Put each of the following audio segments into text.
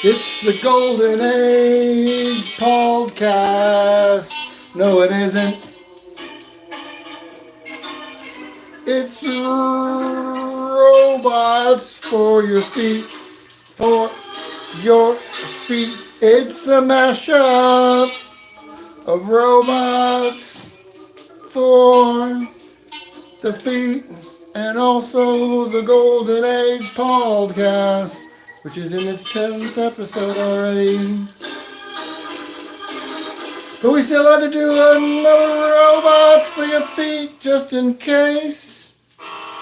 It's the Golden Age podcast. No, it isn't. It's robots for your feet. For your feet. It's a mashup of robots for the feet. And also the Golden Age podcast, which is in its 10th episode already. But we still had to do another robots for your feet just in case.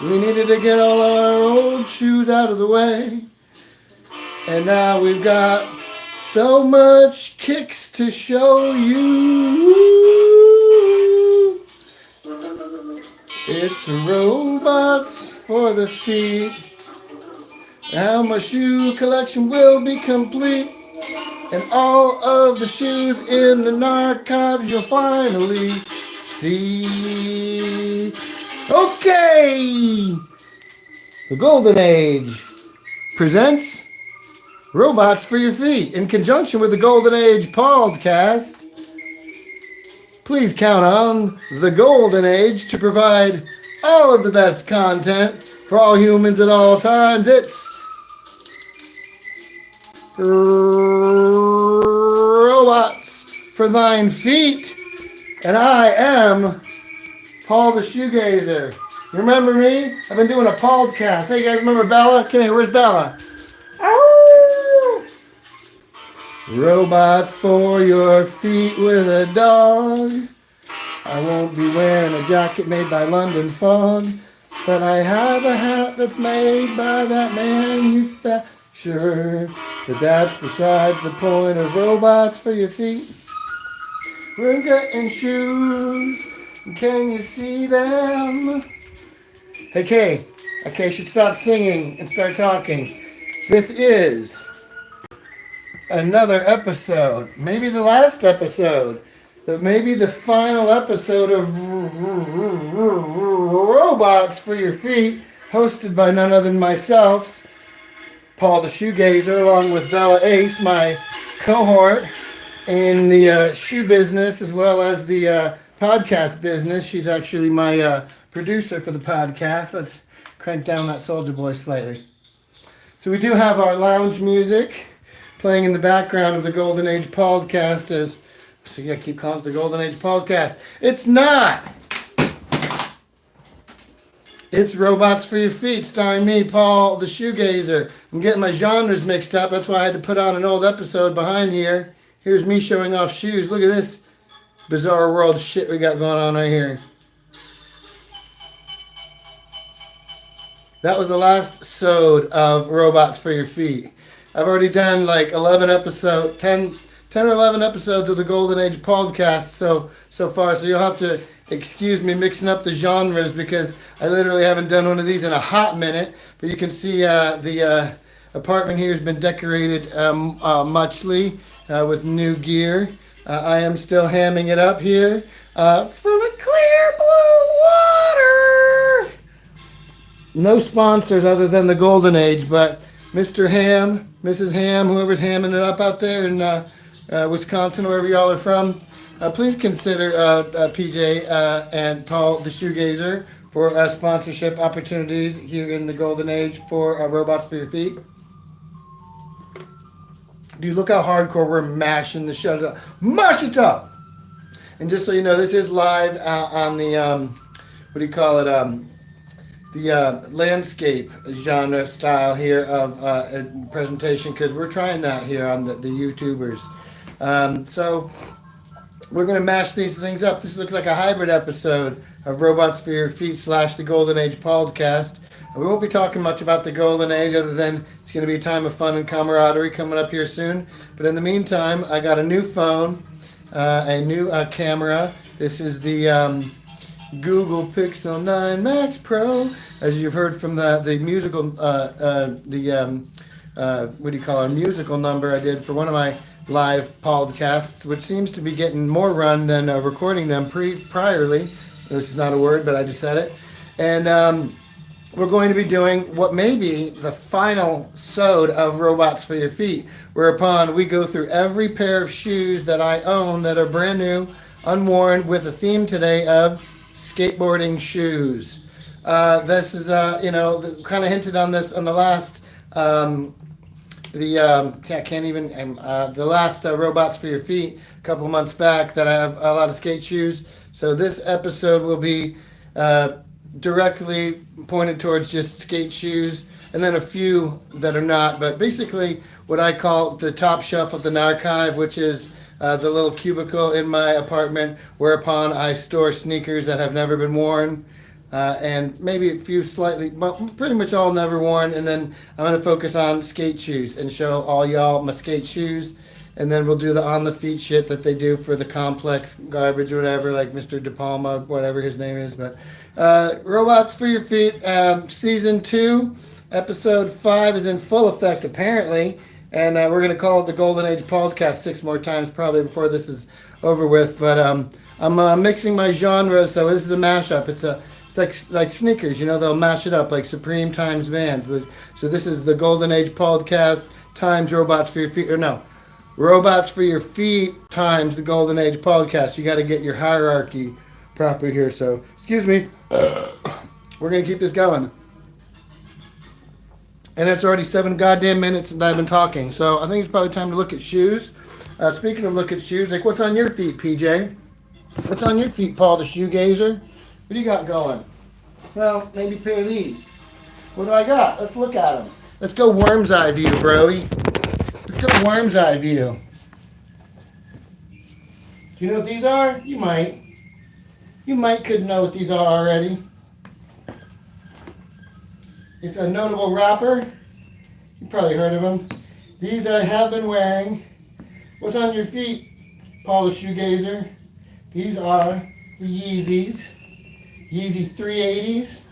We needed to get all our old shoes out of the way. And now we've got so much kicks to show you. It's robots for the feet. Now my shoe collection will be complete. And all of the shoes in the Gnarchives you'll finally see. Okay! The Golden Age presents Robots for Your Feet in conjunction with the Golden Age podcast. Please count on the Golden Age to provide all of the best content for all humans at all times. It's robots for thine feet. And I am Paul the Shoegazer. You remember me? I've been doing a podcast. Hey, you guys remember Bella? Come here, where's Bella? Ow! Robots for your feet with a dog. I won't be wearing a jacket made by London Fog, but I have a hat that's made by that manufacturer. But that's besides the point of robots for your feet. We're getting shoes. Can you see them? Hey, Kay. Okay, you should stop singing and start talking. This is another episode, maybe the last episode, maybe the final episode of Robots for Your Feet, hosted by none other than myself, Paul the Shoegazer, along with Bella Ace, my cohort in the shoe business as well as the podcast business. She's actually my producer for the podcast. Let's crank down that Soldier Boy slightly. So we do have our lounge music playing in the background of the Golden Age podcast as, so yeah, keep calling it the Golden Age podcast. It's not! It's Robots for Your Feet, starring me, Paul the Shoegazer. I'm getting my genres mixed up. That's why I had to put on an old episode behind here. Here's me showing off shoes. Look at this bizarre world shit we got going on right here. That was the last episode of Robots for Your Feet. I've already done like 10 or 11 episodes of the Golden Age podcast so far, so you'll have to excuse me mixing up the genres because I literally haven't done one of these in a hot minute. But you can see the apartment here has been decorated muchly with new gear. I am still hamming it up here from a clear blue water. No sponsors other than the Golden Age, but Mr. Ham, Mrs. Ham, whoever's hamming it up out there in Wisconsin, wherever y'all are from, please consider PJ and Paul the Shoegazer for sponsorship opportunities here in the Golden Age for Robots for Your Feet. Dude, look how hardcore we're mashing the shut up. Mash it up! And just so you know, this is live on the, what do you call it, the landscape genre style here of presentation, because we're trying that here on the YouTubers. So we're going to mash these things up. This looks like a hybrid episode of Robots for Your Feet / the Golden Age podcast. We won't be talking much about the Golden Age other than it's going to be a time of fun and camaraderie coming up here soon. But in the meantime, I got a new phone, a new camera. This is the Google Pixel 9 Max Pro, as you've heard from the musical, what do you call it, musical number I did for one of my live podcasts, which seems to be getting more run than recording them priorly. This is not a word, but I just said it. And we're going to be doing what may be the final episode of Robots for Your Feet, whereupon we go through every pair of shoes that I own that are brand new, unworn, with a theme today of skateboarding shoes. This is, kind of hinted on this on the last, the last Robots for Your Feet a couple months back, that I have a lot of skate shoes. So this episode will be directly pointed towards just skate shoes, and then a few that are not, but basically what I call the top shelf of the Gnarchive, which is the little cubicle in my apartment whereupon I store sneakers that have never been worn, and maybe a few slightly, but pretty much all never worn. And then I'm going to focus on skate shoes and show all y'all my skate shoes, and then we'll do the on the feet shit that they do for the complex garbage or whatever, like Mr. De Palma, whatever his name is. But Robots for Your Feet, Season 2, Episode 5 is in full effect apparently, and we're going to call it the Golden Age Podcast 6 more times probably before this is over with. But I'm mixing my genres, so this is a mashup. It's like sneakers, they'll mash it up like Supreme times Vans. So this is the Golden Age Podcast times Robots for Your Feet, or no, Robots for Your Feet times the Golden Age Podcast. You got to get your hierarchy proper here. So, excuse me. We're going to keep this going. And it's already 7 goddamn minutes that I've been talking. So, I think it's probably time to look at shoes. Speaking of look at shoes, like what's on your feet, PJ? What's on your feet, Paul the Shoegazer? What do you got going? Well, maybe a pair of these. What do I got? Let's look at them. Let's go worm's eye view, broy. Let's go worm's eye view. Do you know what these are? You might. You could know what these are already. It's a notable rapper. You probably heard of them. These I have been wearing. What's on your feet, Paul the Shoegazer? These are the Yeezys. Yeezy 380s.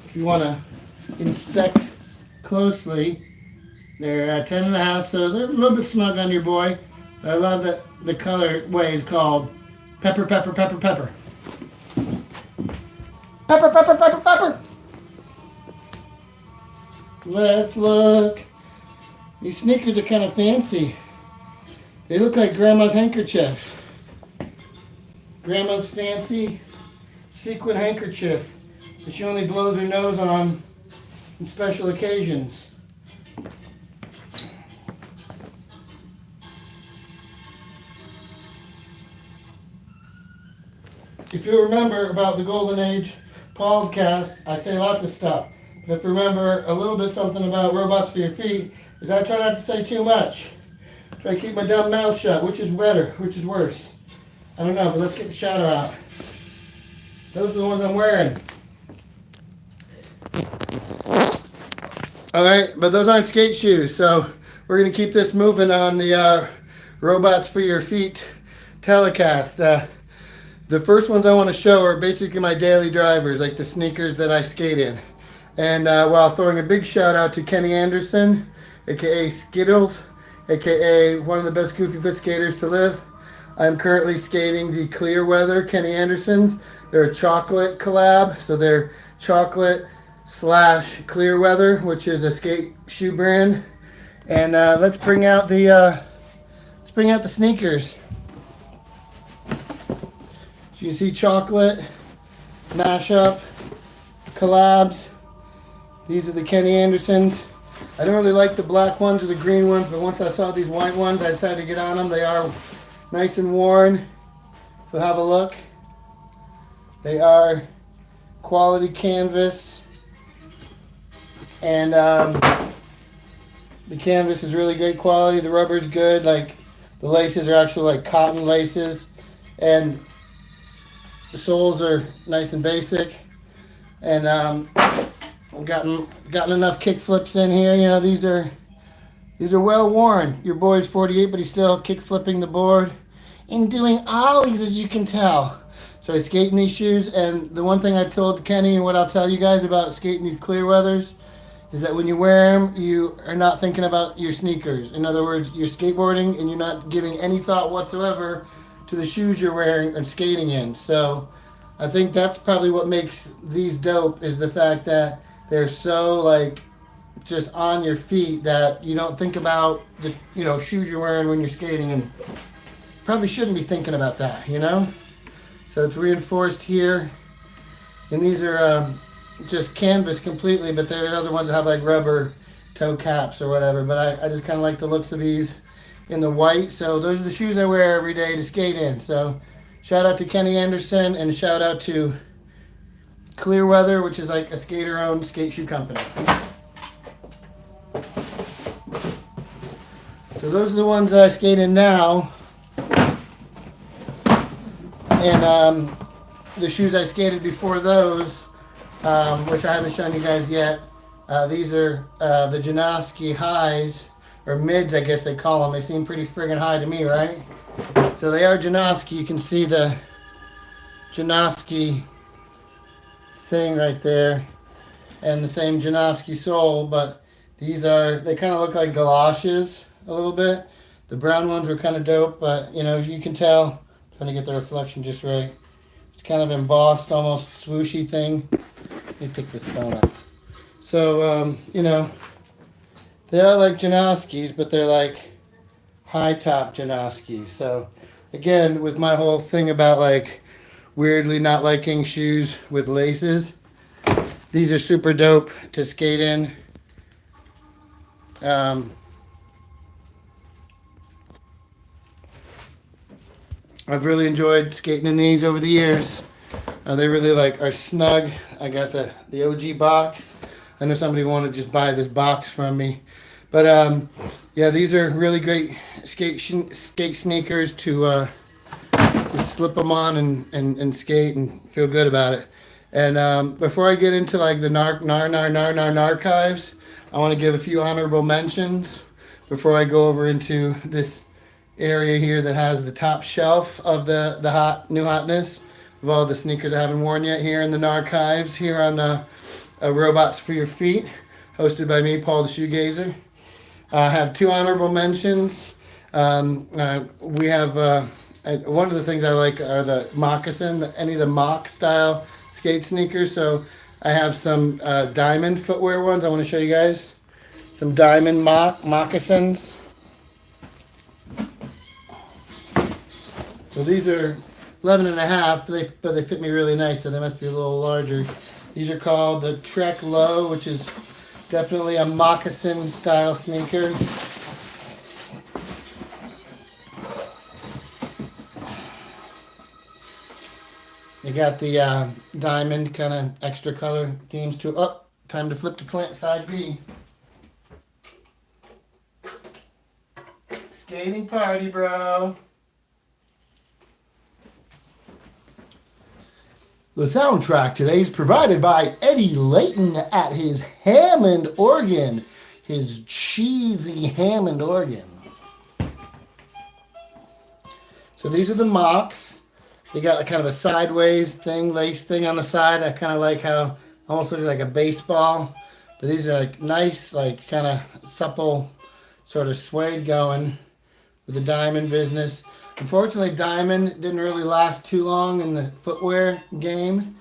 If you want to inspect closely, they're 10.5, so they're a little bit snug on your boy. But I love that the colorway is called Pepper, Pepper, Pepper, Pepper. Pepper, Pepper, Pepper, Pepper. Let's look. These sneakers are kind of fancy. They look like Grandma's handkerchief. Grandma's fancy sequin handkerchief that she only blows her nose on special occasions. If you remember about the Golden Age podcast, I say lots of stuff. But if you remember a little bit something about Robots for Your Feet, is I try not to say too much. Try to keep my dumb mouth shut. Which is better? Which is worse? I don't know, but let's get the shadow out. Those are the ones I'm wearing. Alright, but those aren't skate shoes, so we're going to keep this moving on the Robots for Your Feet telecast. The first ones I want to show are basically my daily drivers, like the sneakers that I skate in. And while throwing a big shout out to Kenny Anderson, aka Skittles, aka one of the best Goofy Foot skaters to live. I'm currently skating the Clear Weather Kenny Andersons. They're a chocolate collab, so they're chocolate / Clear Weather, which is a skate shoe brand. And let's bring out the sneakers. So you see chocolate, mashup, collabs. These are the Kenny Andersons. I don't really like the black ones or the green ones, but once I saw these white ones, I decided to get on them. They are nice and worn. So have a look. They are quality canvas, and the canvas is really great quality. The rubber is good. Like the laces are actually like cotton laces, and the soles are nice and basic. And I've gotten enough kick flips in here. These are well worn. Your boy's 48, but he's still kick flipping the board and doing ollies, as you can tell. So I skate in these shoes, and the one thing I told Kenny and what I'll tell you guys about skating these Clear Weathers is that when you wear them, you are not thinking about your sneakers. In other words, you're skateboarding and you're not giving any thought whatsoever to the shoes you're wearing and skating in. So I think that's probably what makes these dope, is the fact that they're so like just on your feet that you don't think about the shoes you're wearing when you're skating, and probably shouldn't be thinking about that, So it's reinforced here, and these are just canvas completely, but there are other ones that have like rubber toe caps or whatever. But I just kind of like the looks of these in the white. So those are the shoes I wear every day to skate in. So shout out to Kenny Anderson, and shout out to Clearweather, which is like a skater-owned skate shoe company. So those are the ones that I skate in now. And the shoes I skated before those, which I haven't shown you guys yet, these are the Gnarchives highs, or mids I guess they call them. They seem pretty friggin' high to me, right? So they are Gnarchives. You can see the Gnarchive thing right there, and the same Gnarchive sole, but these they kind of look like galoshes a little bit. The brown ones were kind of dope, but you can tell, trying to get the reflection just right. It's kind of embossed, almost swooshy thing. Let me pick this phone up. So, they are like Gnarchives, but they're like high top Gnarchives. So, again, with my whole thing about like weirdly not liking shoes with laces, these are super dope to skate in. I've really enjoyed skating in these over the years. They really are snug. I got the OG box. I know somebody wanted to just buy this box from me. But yeah, these are really great skate sneakers to just slip them on and skate and feel good about it. And before I get into like the Gnarchives, I want to give a few honorable mentions before I go over into this area here that has the top shelf of the new hotness of all the sneakers I haven't worn yet here in the Gnarchives here on Robots for Your Feet, hosted by me, Paul the Shoegazer. I have two honorable mentions. We have one of the things I like are the moccasin, any of the mock style skate sneakers. So I have some diamond footwear ones I want to show you guys. Some diamond moccasins. So these are 11 and a half, but they fit me really nice, so they must be a little larger. These are called the Trek Low, which is definitely a moccasin style sneaker. They got the diamond kind of extra color themes to it. Oh, time to flip to plant side B. Skating party, bro. The soundtrack today is provided by Eddie Layton at his Hammond organ. His cheesy Hammond organ. So these are the mocks. They got kind of a sideways thing, lace thing on the side. I kind of like how almost looks like a baseball. But these are like nice, like kind of supple, sort of suede going with the diamond business. Unfortunately, diamond didn't really last too long in the footwear game.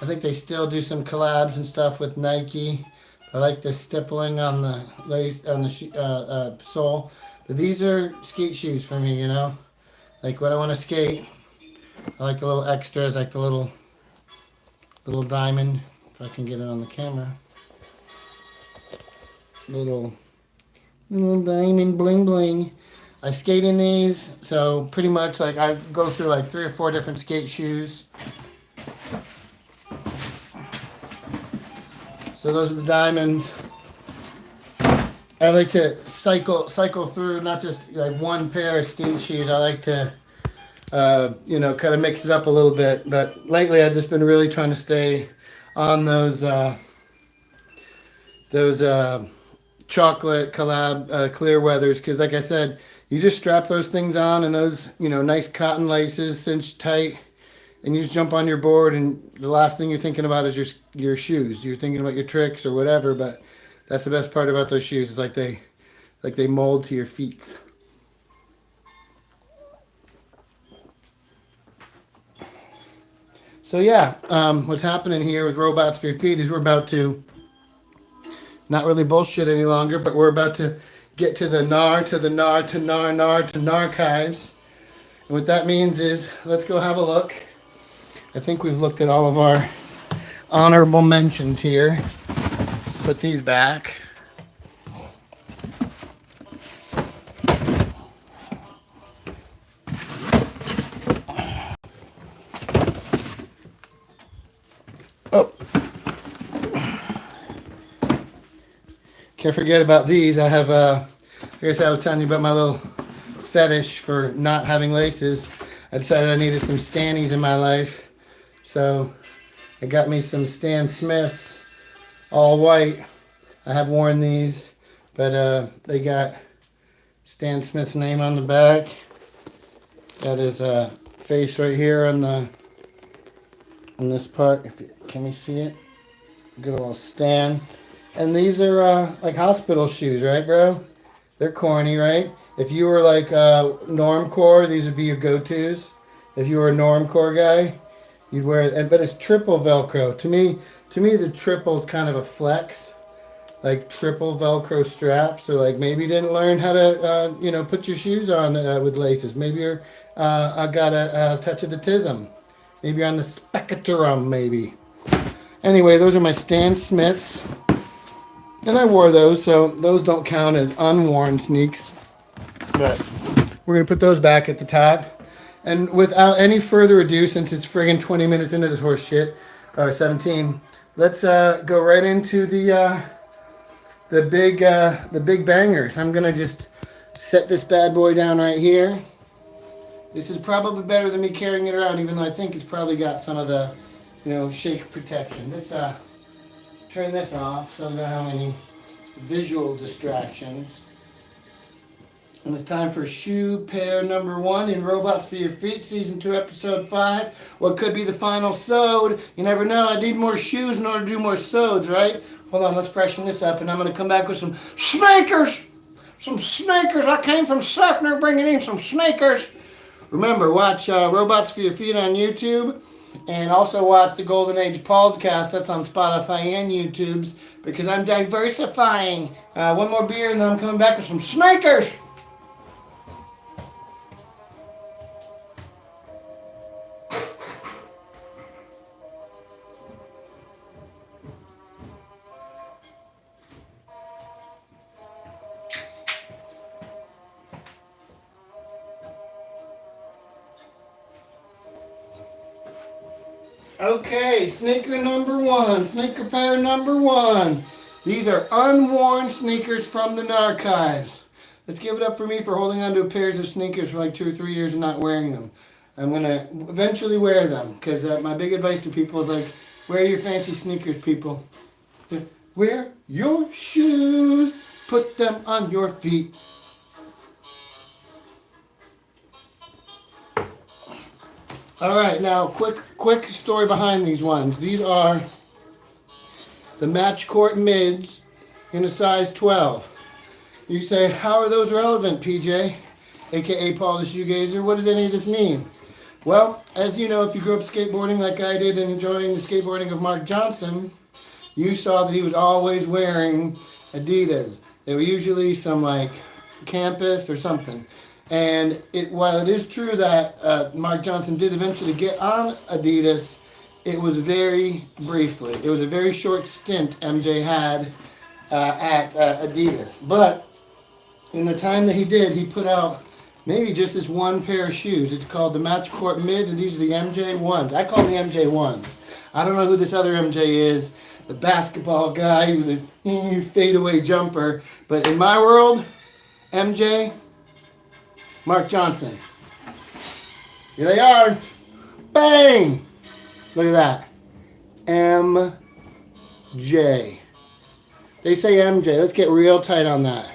I think they still do some collabs and stuff with Nike. I like the stippling on the lace on the sole. But these are skate shoes for me, Like when I want to skate, I like the little extras, like the little diamond. If I can get it on the camera. Little diamond bling bling. I skate in these, so pretty much like I go through like 3 or 4 different skate shoes. So those are the diamonds. I like to cycle through not just like one pair of skate shoes. I like to, kind of mix it up a little bit. But lately, I've just been really trying to stay on those chocolate collab clear weathers, because like I said, you just strap those things on and those nice cotton laces cinched tight, and you just jump on your board, and the last thing you're thinking about is your shoes. You're thinking about your tricks or whatever, but that's the best part about those shoes, is like they mold to your feet. So yeah, what's happening here with Robots for Your Feet is we're about to not really bullshit any longer, but we're about to get to the Gnarchives. And what that means is, let's go have a look. I think we've looked at all of our honorable mentions here. Put these back. Oh. Can't forget about these. I have, I guess I was telling you about my little fetish for not having laces. I decided I needed some Stannies in my life. So I got me some Stan Smiths, all white. I have worn these, but they got Stan Smith's name on the back. Got his face right here on this part. Can we see it? Good old Stan. And these are like hospital shoes, right, bro? They're corny, right? If you were like normcore, these would be your go-tos. If you were a normcore guy, you'd wear it. But it's triple Velcro. To me, the triple is kind of a flex. Like triple Velcro straps, or like maybe you didn't learn how to, put your shoes on with laces. Maybe you're got a touch of the tism. Maybe you're on the spectrum, maybe. Anyway, those are my Stan Smiths. And I wore those, so those don't count as unworn sneaks. But we're going to put those back at the top. And without any further ado, since it's friggin' 20 minutes into this horse shit, or 17, let's go right into the big bangers. I'm going to just set this bad boy down right here. This is probably better than me carrying it around, even though I think it's probably got some of the, shake protection. Let's turn this off so we don't have any visual distractions. And it's time for shoe pair number 1 in Robots for Your Feet, Season 2, Episode 5. What could be the final sewed? You never know. I need more shoes in order to do more sews, right? Hold on, let's freshen this up, and I'm going to come back with some snakers. Some snakers. I came from Sefner bringing in some snakers. Remember, watch Robots for Your Feet on YouTube. And also watch the Golden Age podcast. That's on Spotify and YouTube's, because I'm diversifying. One more beer and then I'm coming back with some snakers. Okay, sneaker number 1, sneaker pair number 1. These are unworn sneakers from the Gnarchives. Let's give it up for me for holding on to pairs of sneakers for like 2 or 3 years and not wearing them. I'm going to eventually wear them, because my big advice to people is like, wear your fancy sneakers, people. Wear your shoes, put them on your feet. All right, now quick story behind these ones. These are the Match Court mids in a size 12. You say, how are those relevant, PJ? AKA Paul the Shoegazer. What does any of this mean? Well, as you know, if you grew up skateboarding like I did and enjoying the skateboarding of Mark Johnson, you saw that he was always wearing Adidas. They were usually some like campus or something. And while it is true that Mark Johnson did eventually get on Adidas, it was very briefly. It was a very short stint MJ had at Adidas. But in the time that he did, he put out maybe just this one pair of shoes. It's called the Match Court Mid, and these are the MJ ones. I call them the MJ ones. I don't know who this other MJ is, the basketball guy with a fadeaway jumper. But in my world, MJ, Mark Johnson. Here they are. Bang! Look at that. MJ. They say MJ. Let's get real tight on that.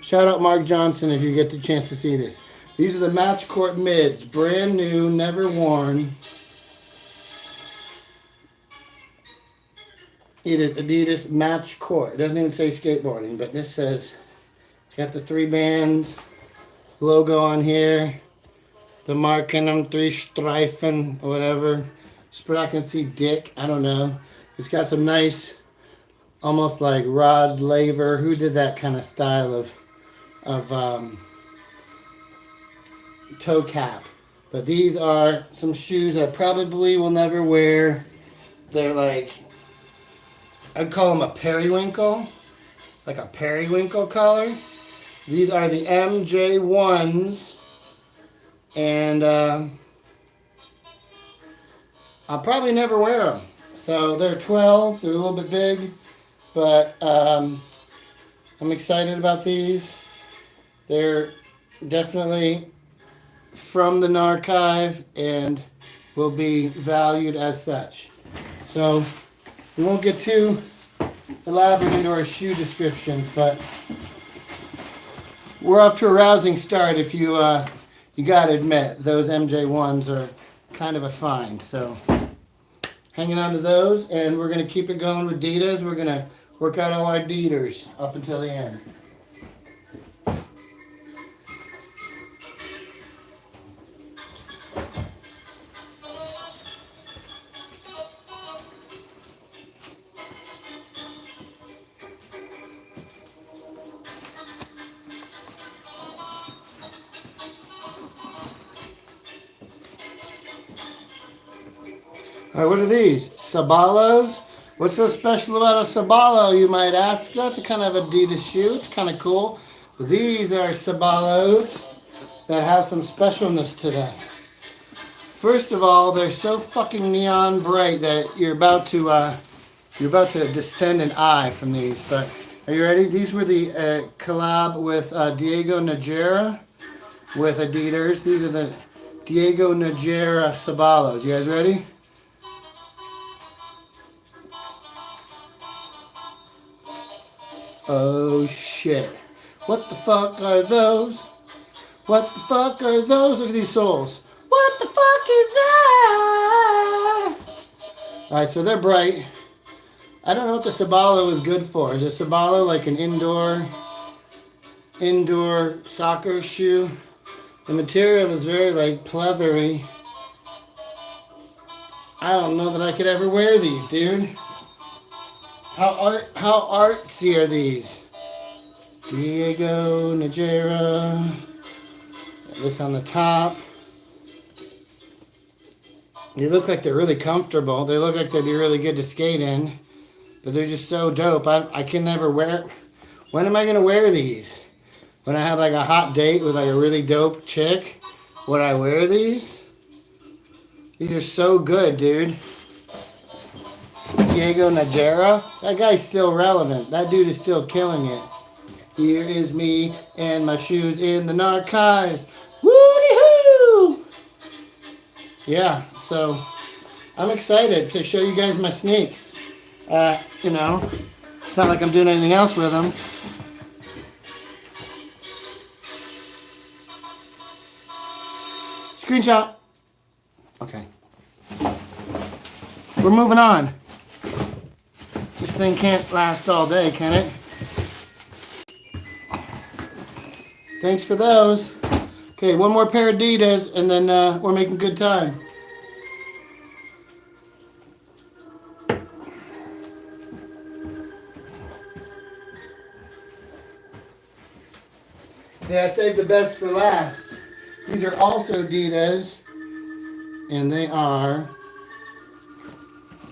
Shout out Mark Johnson if you get the chance to see this. These are the Match Court mids. Brand new, never worn. It is Adidas Match Court. It doesn't even say skateboarding, but this says, it's got the 3 bands. Logo on here, the mark in them, 3 streifen, whatever. spread out, can see dick. I don't know. It's got some nice, almost like Rod Laver. Who did that kind of style of toe cap? But these are some shoes I probably will never wear. They're like, I'd call them a periwinkle, like a periwinkle color. These are the MJ1s, and I'll probably never wear them. So they're 12, they're a little bit big, but I'm excited about these. They're definitely from the Gnarchive and will be valued as such. So we won't get too elaborate into our shoe descriptions, but we're off to a rousing start. If you gotta admit, those MJ1s are kind of a find. So hanging on to those, and we're gonna keep it going with Adidas. We're gonna work out all our Adidas up until the end. All right, what are these? Sabalos? What's so special about a Sabalo, you might ask? That's a kind of Adidas shoe. It's kind of cool. But these are Sabalos that have some specialness to them. First of all, they're so fucking neon bright that you're about to distend an eye from these. But are you ready? These were the collab with Diego Najera with Adidas. These are the Diego Najera Sabalos. You guys ready? Oh shit. What the fuck are those? What the fuck are those? Look at these soles. What the fuck is that? Alright, so they're bright. I don't know what the Sabalo is good for. Is a Sabalo like an indoor soccer shoe? The material is very like pleathery. I don't know that I could ever wear these, dude. How artsy are these? Diego Najera. This on the top. They look like they're really comfortable. They look like they'd be really good to skate in. But they're just so dope. I can never wear... When am I going to wear these? When I have like a hot date with like a really dope chick? Would I wear these? These are so good, dude. Diego Najera, that guy's still relevant. That dude is still killing it. Here is me and my shoes in the Gnarchives. Woody-hoo! Yeah, so I'm excited to show you guys my sneaks. You know, it's not like I'm doing anything else with them. Screenshot. Okay. We're moving on. This thing can't last all day, can it? Thanks for those. Okay, one more pair of Adidas, and then we're making good time. Yeah, I saved the best for last. These are also Adidas, and they are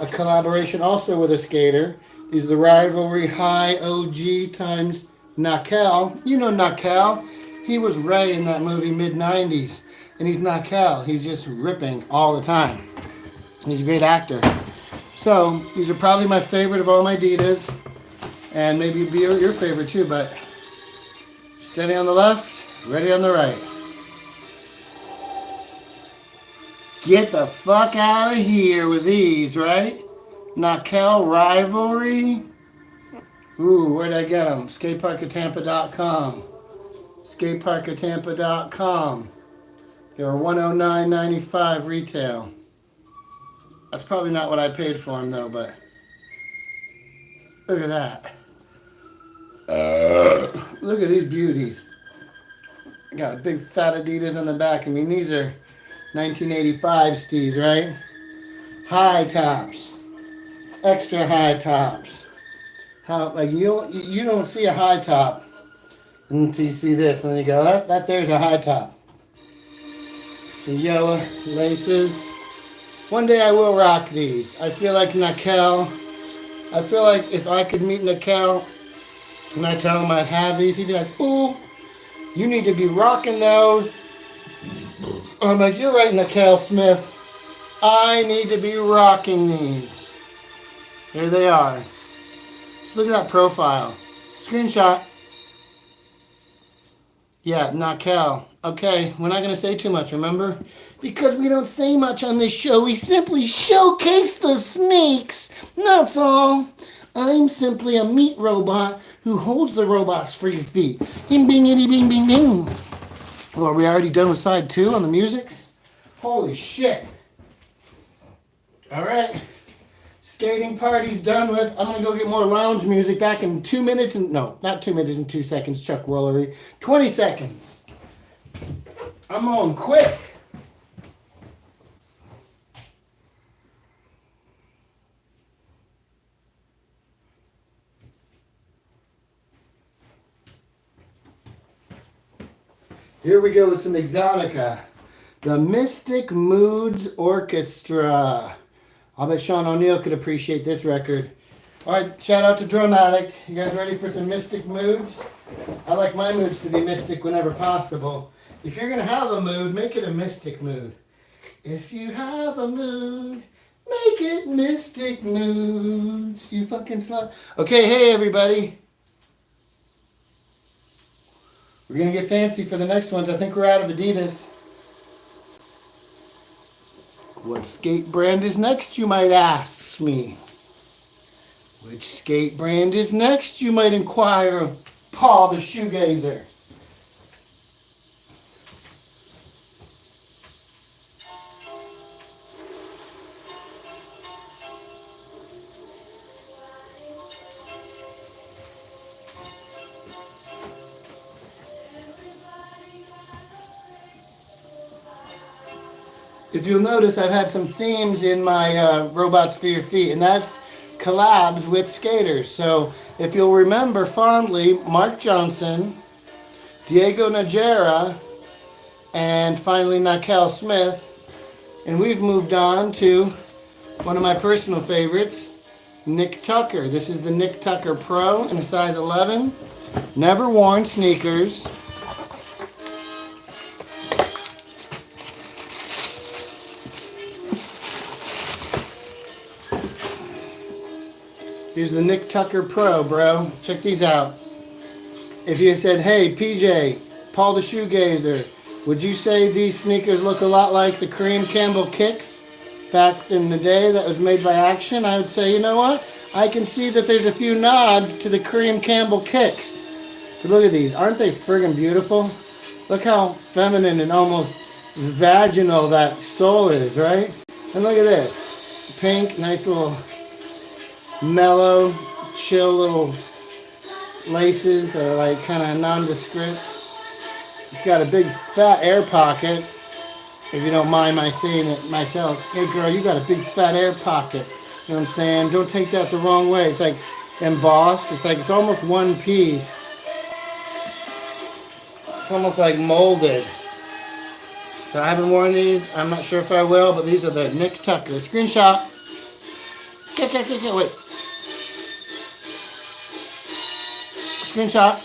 a collaboration also with a skater. These are the Rivalry High OG times Nakel. You know Nakel. He was Ray in that movie mid-90s. And he's Nakel. He's just ripping all the time. He's a great actor. So, these are probably my favorite of all my Adidas. And maybe be your favorite too, but steady on the left, ready on the right. Get the fuck out of here with these, right? Nakel Rivalry. Ooh, where'd I get them? Skateparkoftampa.com. Skateparkoftampa.com. They were $109.95 retail. That's probably not what I paid for them though, but look at that. Look at these beauties. I got a big fat Adidas on the back. I mean, these are 1985 stees, right? high tops, extra high tops. How like you don't see a high top until you see this, and then you go that there's a high top. Some yellow laces. One day I will rock these. I feel like Nakel. I feel like if I could meet Nakel and I tell him I'd have these, he'd be like, "Fool, you need to be rocking those." I'm like, "You're right, Nakel Smith. I need to be rocking these." There they are. Just look at that profile. Screenshot. Yeah, Nakel. Okay, we're not going to say too much, remember? Because we don't say much on this show. We simply showcase the snakes. That's all. I'm simply a meat robot who holds the robots for your feet. Bing, bing, itty, bing, bing, bing. Well, are we already done with side 2 on the musics? Holy shit. All right. Skating party's done with. I'm going to go get more lounge music back in 2 minutes and... No, not 2 minutes and 2 seconds, Chuck Woolery. 20 seconds. I'm on quick. Here we go with some Exotica. The Mystic Moods Orchestra. I'll bet Sean O'Neill could appreciate this record. All right, shout out to Drone Addict. You guys ready for some Mystic Moods? I like my moods to be mystic whenever possible. If you're going to have a mood, make it a mystic mood. If you have a mood, make it mystic moods. You fucking slut. Okay, hey everybody. We're going to get fancy for the next ones. I think we're out of Adidas. What skate brand is next, you might ask me? Which skate brand is next, you might inquire of Paul the Shoegazer. If you'll notice, I've had some themes in my Robots for Your Feet, and that's collabs with skaters. So if you'll remember fondly, Mark Johnson, Diego Najera, and finally Nakel Smith. And we've moved on to one of my personal favorites, Nick Tucker. This is the Nick Tucker Pro in a size 11. Never worn sneakers. Here's the Nick Tucker Pro, bro. Check these out. If you said, hey, PJ, Paul the Shoegazer, would you say these sneakers look a lot like the Kareem Campbell kicks back in the day that was made by Action? I would say, you know what? I can see that there's a few nods to the Kareem Campbell kicks. But look at these. Aren't they friggin' beautiful? Look how feminine and almost vaginal that sole is, right? And look at this. Pink, nice little... mellow, chill little laces are like kind of nondescript. It's got a big fat air pocket, if you don't mind my saying it myself. Hey girl, you got a big fat air pocket. You know what I'm saying? Don't take that the wrong way. It's like embossed. It's almost one piece. It's almost like molded. So I haven't worn these. I'm not sure if I will, but these are the Nick Tucker. Screenshot. Wait. Screenshot.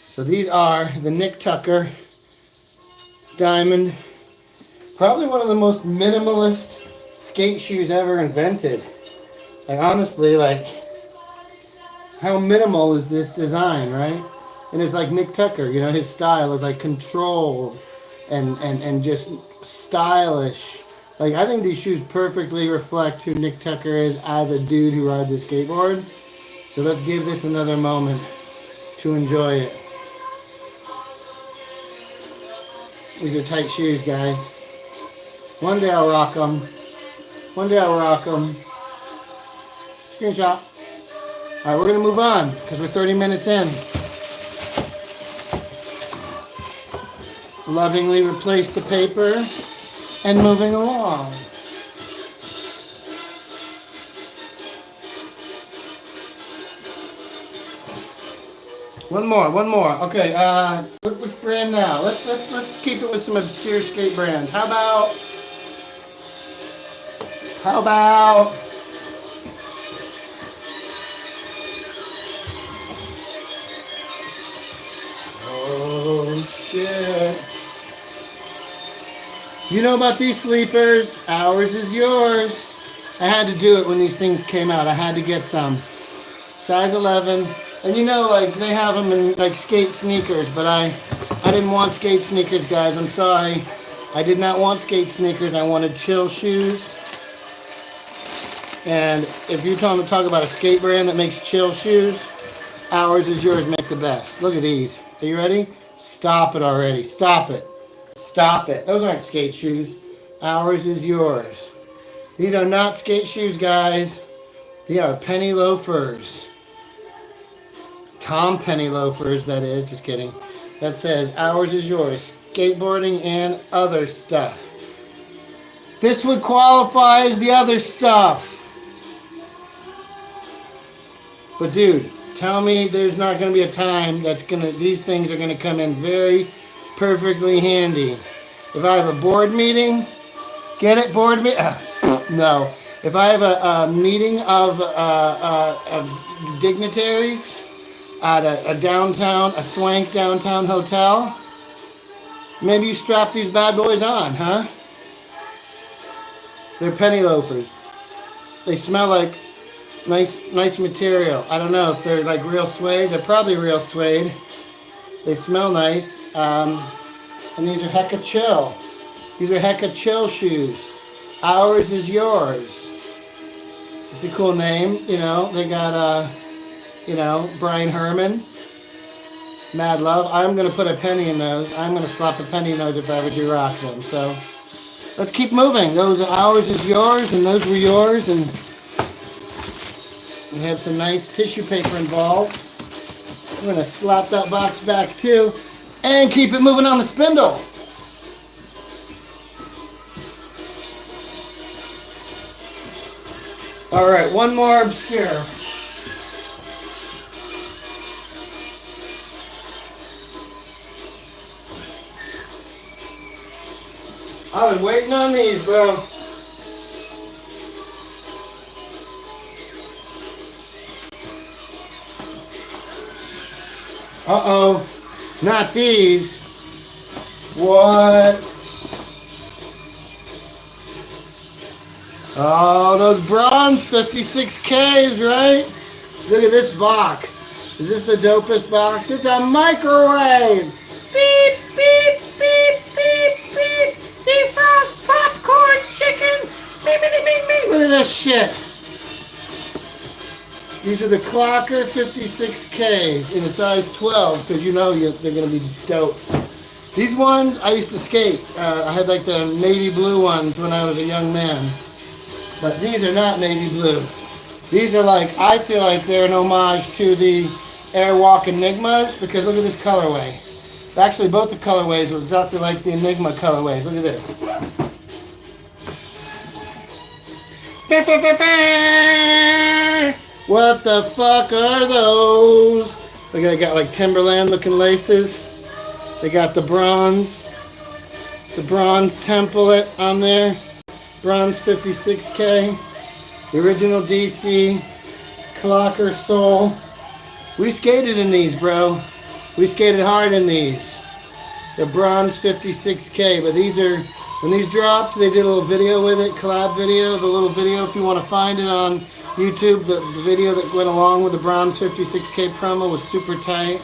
So these are the Nick Tucker Diamond. Probably one of the most minimalist skate shoes ever invented. Like honestly, like how minimal is this design, right? And it's like Nick Tucker, you know, his style is like controlled and just stylish. Like I think these shoes perfectly reflect who Nick Tucker is as a dude who rides a skateboard. So let's give this another moment to enjoy it. These are tight shoes, guys. One day I'll rock them. One day I'll rock them. Screenshot. All right, we're going to move on because we're 30 minutes in. Lovingly replace the paper and moving along. One more. Okay, which brand now? Let's keep it with some obscure skate brands. How about oh shit. You know about these sleepers? Ours is yours. I had to do it when these things came out. I had to get some. Size 11. And you know, like, they have them in, like, skate sneakers, but I didn't want skate sneakers, guys. I'm sorry. I did not want skate sneakers. I wanted chill shoes. And if you're trying to talk about a skate brand that makes chill shoes, ours is yours, make the best. Look at these. Are you ready? Stop it already. Stop it. Stop it. Those aren't skate shoes. Ours is yours. These are not skate shoes, guys. They are penny loafers. Tom Penny loafers, that is. Just kidding. That says, ours is yours. Skateboarding and other stuff. This would qualify as the other stuff. But dude, tell me there's not going to be a time these things are going to come in very perfectly handy. If I have a board meeting, get it, board meeting? No. If I have a meeting of dignitaries at a swank downtown hotel, maybe you strap these bad boys on, huh? They're penny loafers. They smell like nice material. I don't know if they're like real suede. They're probably real suede. They smell nice. And these are hecka chill. These are hecka chill shoes. Ours is yours. It's a cool name, you know. They got, Brian Herman. Mad Love. I'm going to put a penny in those. I'm going to slap a penny in those if I ever do rock them. So let's keep moving. Those are ours is yours, and those were yours, and we have some nice tissue paper involved. I'm going to slap that box back too, and keep it moving on the spindle. All right, one more obscure. I've been waiting on these, bro. Uh-oh, not these. What? Oh, those bronze 56Ks, right? Look at this box. Is this the dopest box? It's a microwave. Beep, beep, beep, beep, beep. Defrost popcorn chicken. Beep, beep, beep, beep. Look at this shit. These are the Clocker 56Ks in a size 12 because you know they're going to be dope. These ones, I used to skate. I had like the navy blue ones when I was a young man. But these are not navy blue. These are like, I feel like they're an homage to the Airwalk Enigmas because look at this colorway. Actually, both the colorways are exactly like the Enigma colorways. Look at this. What the fuck are those? Look, they got like Timberland looking laces. They got the bronze template on there. Bronze 56K. The original DC. Clocker sole. We skated in these, bro. We skated hard in these. The bronze 56K. But these are, when these dropped, they did a little video with it. Collab video. The little video, if you want to find it on YouTube, the video that went along with the bronze 56K promo was super tight.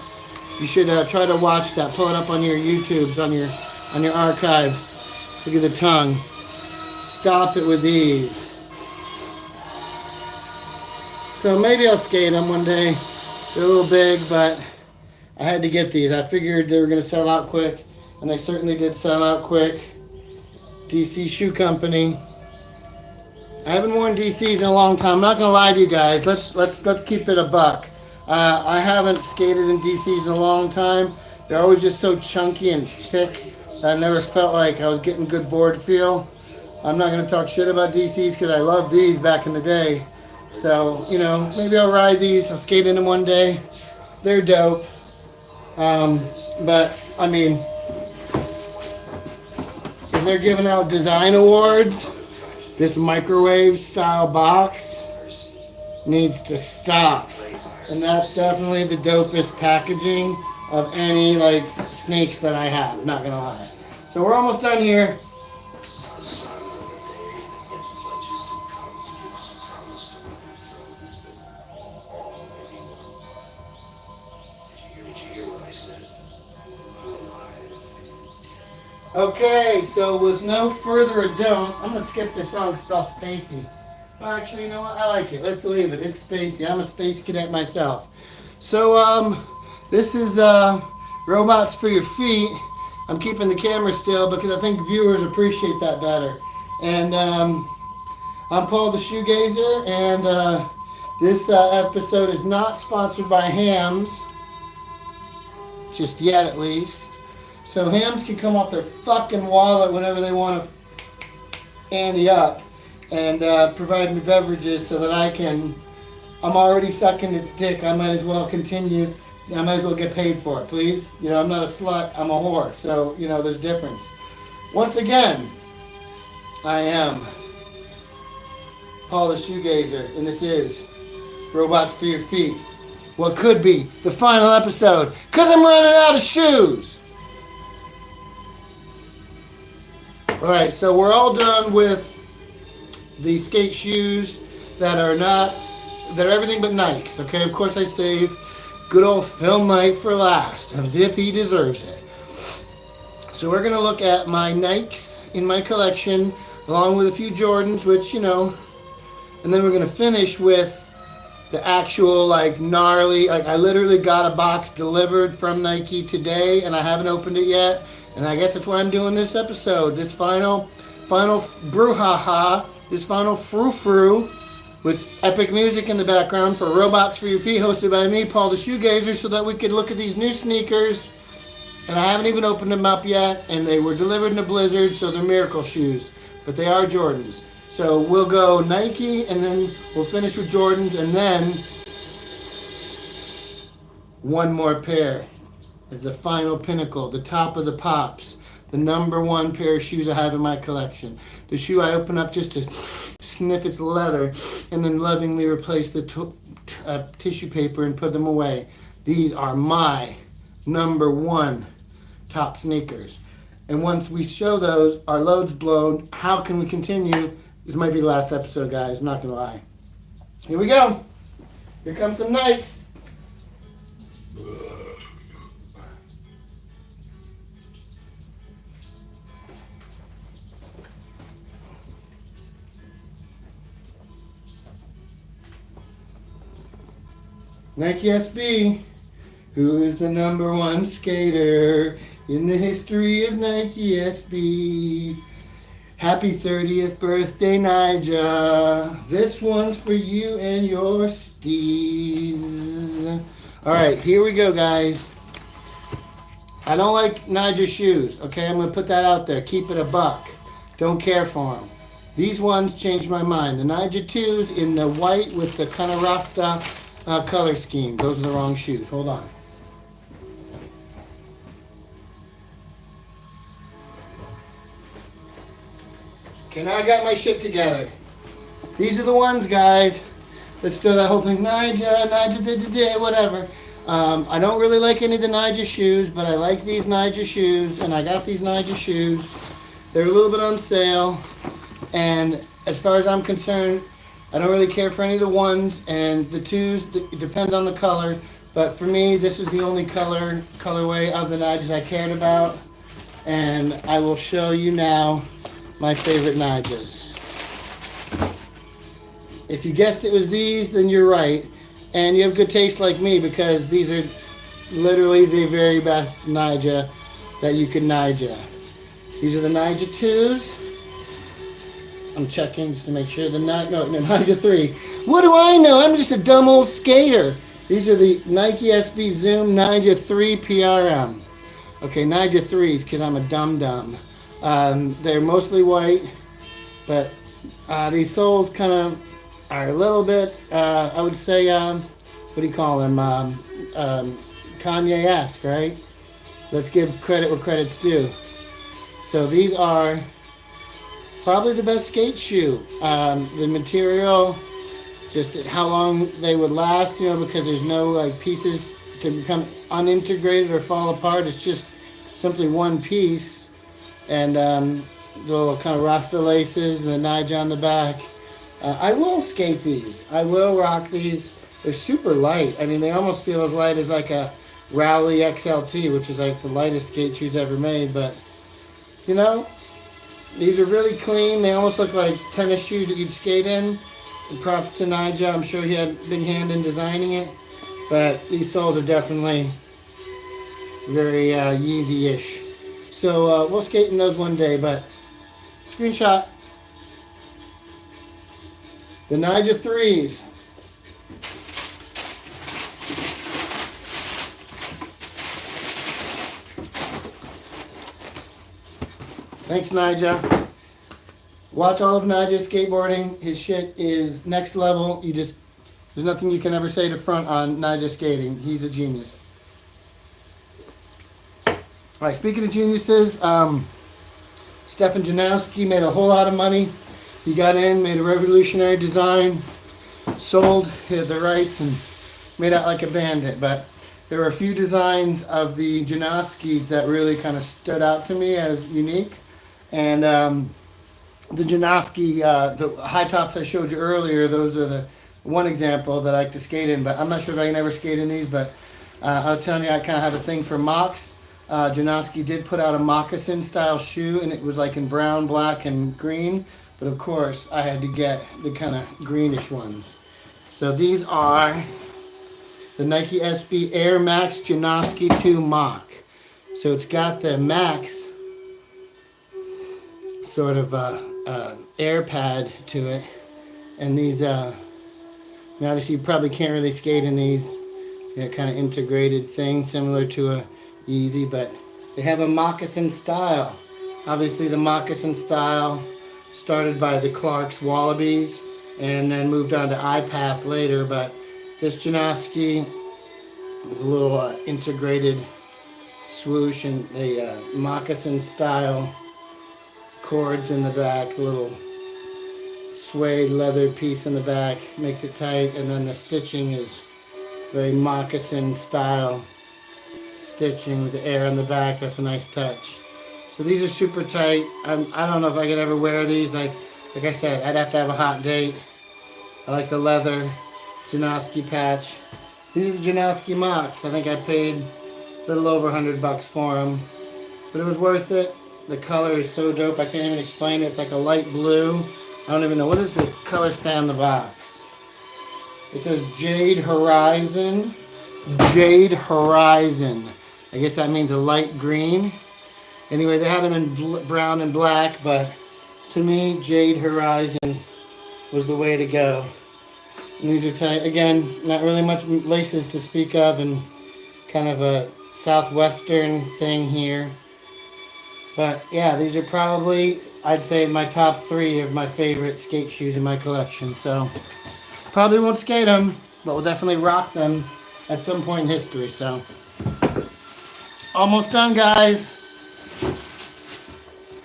You should try to watch that. Pull it up on your YouTubes, on your archives. Look at the tongue. Stop it with these. So maybe I'll skate them one day. They're a little big, but I had to get these. I figured they were going to sell out quick, and they certainly did sell out quick. DC Shoe Company. I haven't worn DCs in a long time. I'm not gonna lie to you guys. Let's keep it a buck. I haven't skated in DCs in a long time. They're always just so chunky and thick that I never felt like I was getting good board feel. I'm not gonna talk shit about DCs because I loved these back in the day. So, you know, maybe I'll ride these. I'll skate in them one day. They're dope. But I mean, if they're giving out design awards, this microwave style box needs to stop. And that's definitely the dopest packaging of any like snakes that I have, not gonna lie. So we're almost done here. Okay, so with no further ado, I'm gonna skip this song, it's all spacey. Well, actually, you know what? I like it. Let's leave it. It's spacey. I'm a space cadet myself. So, this is Robots for Your Feet. I'm keeping the camera still because I think viewers appreciate that better. And I'm Paul the Shoegazer, and this episode is not sponsored by Hams, just yet at least. So Hams can come off their fucking wallet whenever they want to ante up and provide me beverages so that I'm already sucking its dick. I might as well continue. I might as well get paid for it, please. You know, I'm not a slut, I'm a whore. So, you know, there's a difference. Once again, I am Paul the Shoegazer, and this is Robots for Your Feet. What could be the final episode, because I'm running out of shoes. Alright, so we're all done with the skate shoes that are everything but Nikes. Okay, of course I saved good old Phil Knight for last, as if he deserves it. So we're going to look at my Nikes in my collection, along with a few Jordans, which, you know, and then we're going to finish with the actual, like, gnarly, like, I literally got a box delivered from Nike today, and I haven't opened it yet. And I guess that's why I'm doing this episode, this final brouhaha, this final frou-frou with epic music in the background for Robots for Your Feet, hosted by me, Paul the Shoegazer, so that we could look at these new sneakers. And I haven't even opened them up yet, and they were delivered in a blizzard, so they're miracle shoes. But they are Jordans. So we'll go Nike, and then we'll finish with Jordans, and then one more pair. Is the final pinnacle, the top of the pops, the number one pair of shoes I have in my collection. The shoe I open up just to sniff its leather and then lovingly replace the tissue paper and put them away. These are my number one top sneakers. And once we show those, our load's blown. How can we continue? This might be the last episode, guys. I'm not going to lie. Here we go. Here comes some Nikes. Nike SB, who is the number one skater in the history of Nike SB. Happy 30th birthday, Nija. This one's for you and your steez. Alright, here we go, guys. I don't like Nija shoes, okay? I'm going to put that out there. Keep it a buck. Don't care for them. These ones changed my mind. The Nija 2s in the white with the kind of Rasta color scheme. Those are the wrong shoes. Hold on. Okay, now I got my shit together. These are the ones, guys. Let's do that whole thing. Nija, whatever. I don't really like any of the Nija shoes, but I like these Nija shoes, and I got these Nija shoes. They're a little bit on sale, and as far as I'm concerned, I don't really care for any of the ones, and the 2s, it depends on the color, but for me, this is the only colorway of the Nijas I cared about, and I will show you now my favorite Nijas. If you guessed it was these, then you're right, and you have good taste like me, because these are literally the very best Nija that you can Nija. These are the Nija 2s. I'm checking just to make sure Nija 3. What do I know? I'm just a dumb old skater. These are the Nike SB Zoom Nija 3 PRM. Okay, Nija 3s because I'm a dum-dum. They're mostly white, but these soles kind of are a little bit, I would say, what do you call them? Kanye-esque, right? Let's give credit where credit's due. So these are probably the best skate shoe. The material, just how long they would last, because there's no like pieces to become unintegrated or fall apart. It's just simply one piece, and the little kind of Rasta laces and the Nyjah on the back. I will skate these. I will rock these. They're super light. I mean, they almost feel as light as like a Rowley XLT, which is like the lightest skate shoes ever made. But, these are really clean. They almost look like tennis shoes that you'd skate in. And props to Nyjah. I'm sure he had a big hand in designing it. But these soles are definitely very Yeezy-ish. So we'll skate in those one day. But screenshot. The Nyjah 3s. Thanks, Nyjah. Watch all of Nyjah's skateboarding. His shit is next level. There's nothing you can ever say to front on Nyjah skating. He's a genius. All right, speaking of geniuses, Stefan Janowski made a whole lot of money. He got in, made a revolutionary design, sold the rights, and made out like a bandit. But there were a few designs of the Janowskis that really kind of stood out to me as unique. And the Janowski, the high tops I showed you earlier, those are the one example that I like to skate in. But I'm not sure if I can ever skate in these. But I was telling you, I kind of have a thing for mocks. Janowski did put out a moccasin style shoe, and it was like in brown, black, and green. But of course, I had to get the kind of greenish ones. So these are the Nike SB Air Max Janowski 2 Mock. So it's got the Max sort of air pad to it. And these, obviously you probably can't really skate in these kind of integrated thing, similar to a Yeezy, but they have a moccasin style. Obviously the moccasin style started by the Clark's Wallabies and then moved on to iPath later, but this Janowski is a little integrated swoosh and the moccasin style cords in the back, a little suede leather piece in the back, makes it tight, and then the stitching is very moccasin style stitching with the air on the back. That's a nice touch. So these are super tight. I don't know if I could ever wear these. Like I said, I'd have to have a hot date. I like the leather Janowski patch. These are the Janowski Mocks. I think I paid a little over $100 for them, but it was worth it. The color is so dope. I can't even explain it. It's like a light blue. I don't even know. What does the color say on the box? It says Jade Horizon. Jade Horizon. I guess that means a light green. Anyway, they had them in brown and black, but to me, Jade Horizon was the way to go. And these are tight. Again, not really much laces to speak of, and kind of a southwestern thing here. But yeah, these are probably, I'd say, my top 3 of my favorite skate shoes in my collection. So probably won't skate them, but we'll definitely rock them at some point in history. So almost done, guys.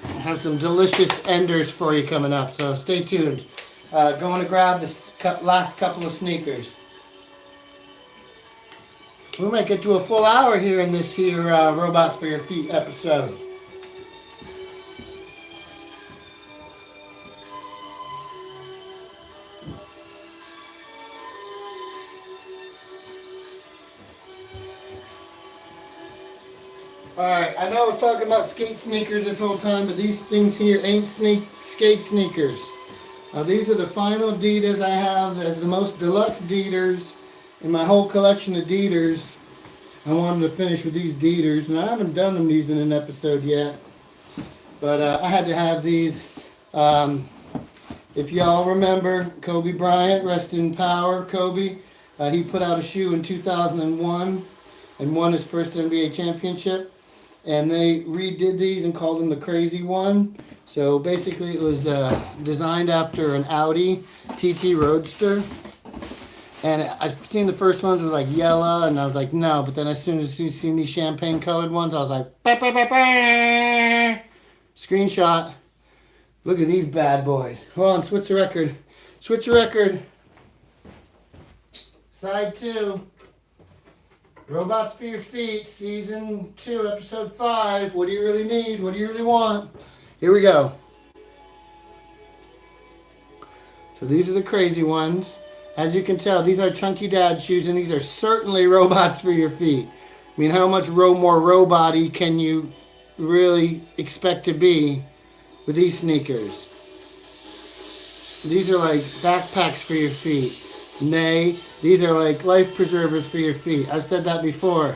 I have some delicious enders for you coming up, so stay tuned. Going to grab the last couple of sneakers. We might get to a full hour here in this here Robots for Your Feet episode. Alright, I know I was talking about skate sneakers this whole time, but these things here ain't skate sneakers. These are the final Adidas I have as the most deluxe Adidas in my whole collection of Adidas. I wanted to finish with these Adidas, and I haven't done these in an episode yet. But I had to have these. If y'all remember, Kobe Bryant, rest in power, Kobe. He put out a shoe in 2001 and won his first NBA championship. And they redid these and called them the Crazy One. So basically it was designed after an Audi TT Roadster. And I've seen the first ones was like yellow, and I was like, no. But then as soon as you seen these champagne colored ones, I was like, bah, bah, bah, bah. Screenshot. Look at these bad boys. Hold on, switch the record. Switch the record. Side 2. Robots for Your Feet, Season 2, Episode 5. What do you really need? What do you really want? Here we go. So these are the crazy ones. As you can tell, these are chunky dad shoes, and these are certainly robots for your feet. I mean, how much more robot-y can you really expect to be with these sneakers? These are like backpacks for your feet. Nay, these are like life preservers for your feet. I've said that before.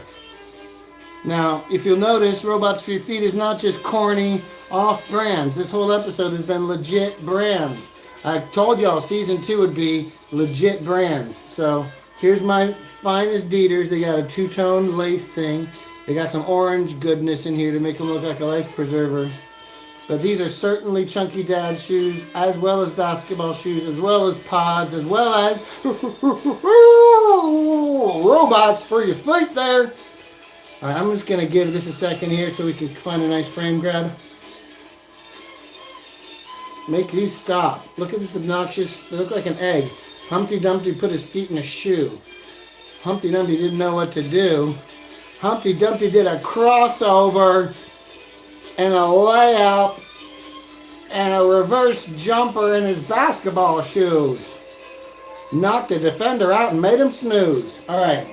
Now, if you'll notice, Robots for Your Feet is not just corny off brands. This whole episode has been legit brands. I told y'all Season 2 would be legit brands. So here's my finest Dieters. They got a two-tone lace thing. They got some orange goodness in here to make them look like a life preserver. But these are certainly chunky dad shoes, as well as basketball shoes, as well as pods, as well as robots for your feet there. All right, I'm just going to give this a second here so we can find a nice frame grab. Make these stop. Look at this obnoxious, they look like an egg. Humpty Dumpty put his feet in a shoe. Humpty Dumpty didn't know what to do. Humpty Dumpty did a crossover and a layup and a reverse jumper in his basketball shoes. Knocked the defender out and made him snooze. All right.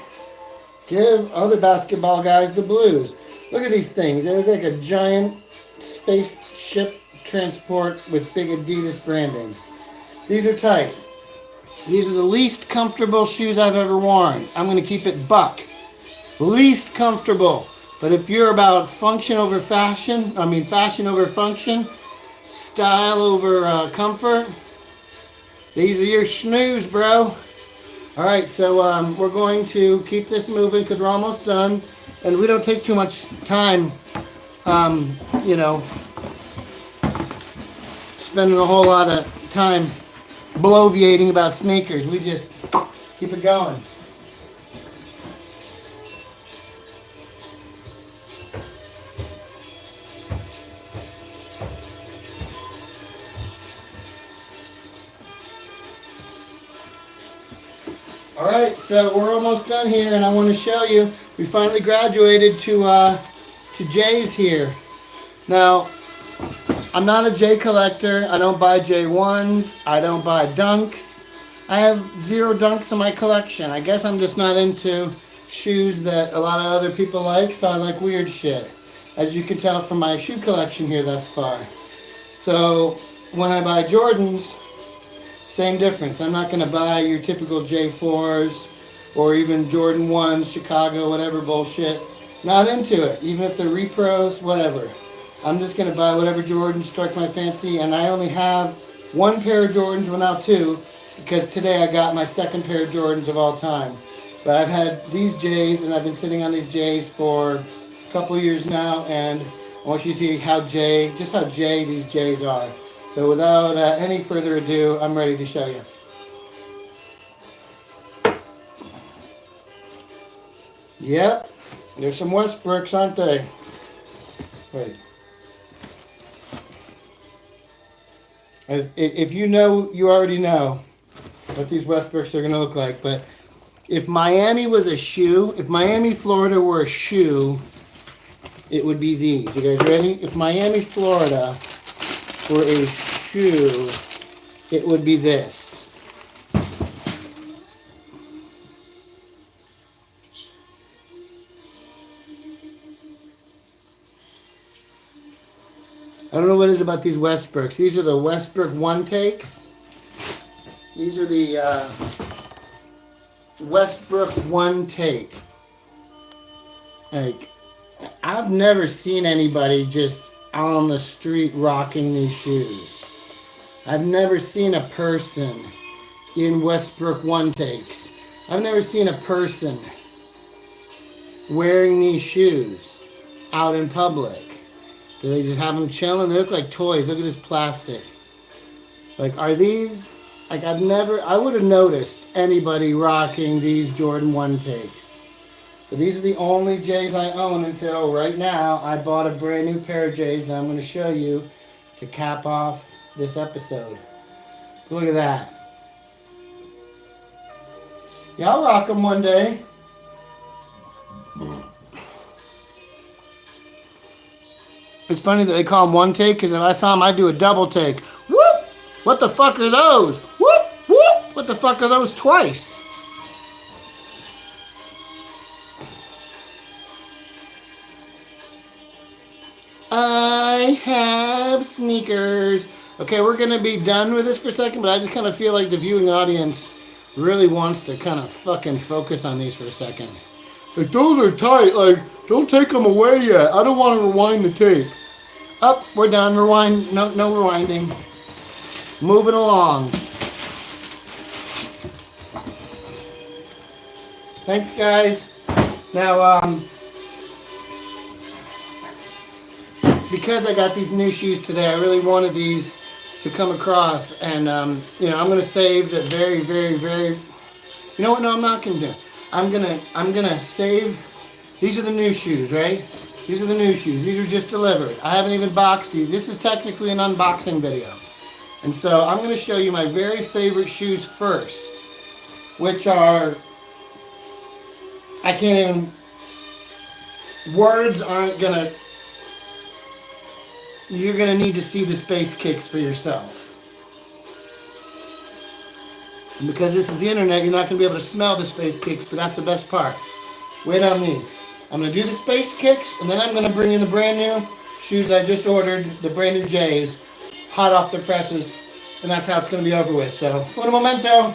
Give other basketball guys the blues. Look at these things. They look like a giant spaceship transport with big Adidas branding. These are tight. These are the least comfortable shoes I've ever worn. I'm going to keep it buck. Least comfortable. But if you're about function over fashion, fashion over function, style over comfort, these are your snooze, bro. All right, so we're going to keep this moving because we're almost done. And we don't take too much time, spending a whole lot of time bloviating about sneakers. We just keep it going. All right, so we're almost done here, and I want to show you. We finally graduated to J's here. Now, I'm not a J collector. I don't buy J1s. I don't buy Dunks. I have 0 Dunks in my collection. I guess I'm just not into shoes that a lot of other people like, so I like weird shit, as you can tell from my shoe collection here thus far. So when I buy Jordans, same difference. I'm not going to buy your typical J4s or even Jordan 1s, Chicago, whatever bullshit. Not into it, even if they're repros, whatever. I'm just going to buy whatever Jordans strike my fancy, and I only have 1 pair of Jordans, well now 2, because today I got my 2nd pair of Jordans of all time. But I've had these J's, and I've been sitting on these J's for a couple years now, and I want you to see just how J these J's are. So without any further ado, I'm ready to show you. Yep, there's some Westbrooks, aren't they? Wait. If you know, you already know what these Westbrooks are going to look like. But if Miami was a shoe, if Miami, Florida were a shoe, it would be these. You guys ready? If Miami, Florida were a shoe, it would be this. I don't know what it is about these Westbrooks. These are the Westbrook one takes. These are the Westbrook one take. Like, I've never seen anybody just out on the street rocking these shoes. I've never seen a person in Westbrook one takes. I've never seen a person wearing these shoes out in public. Do they just have them chilling? They look like toys. Look at this plastic. Like, are these Like I would have noticed anybody rocking these Jordan 1 takes. But these are the only J's I own until right now. I bought a brand new pair of J's that I'm going to show you to cap off this episode. Look at that. Yeah, I'll rock them one day. It's funny that they call them 1 take, because if I saw them, I'd do a double take. Whoop! What the fuck are those? Whoop! Whoop! What the fuck are those twice? I have sneakers. Okay, we're going to be done with this for a second, but I just kind of feel like the viewing audience really wants to kind of fucking focus on these for a second. Like, those are tight. Like, don't take them away yet. I don't want to rewind the tape. Up, we're done. Rewind. No rewinding. Moving along. Thanks, guys. Now, because I got these new shoes today, I really wanted these to come across, and you know, I'm gonna save the very, very, very. You know what? No, I'm not gonna do it. I'm gonna save. These are the new shoes, right? These are the new shoes. These are just delivered. I haven't even boxed these. This is technically an unboxing video, and so I'm gonna show you my very favorite shoes first, which are. I can't even. Words aren't gonna. You're going to need to see the space kicks for yourself. And because this is the internet, you're not going to be able to smell the space kicks, but that's the best part. Wait on these. I'm going to do the space kicks, and then I'm going to bring in the brand new shoes I just ordered, the brand new J's, hot off the presses, and that's how it's going to be over with. So, un momento.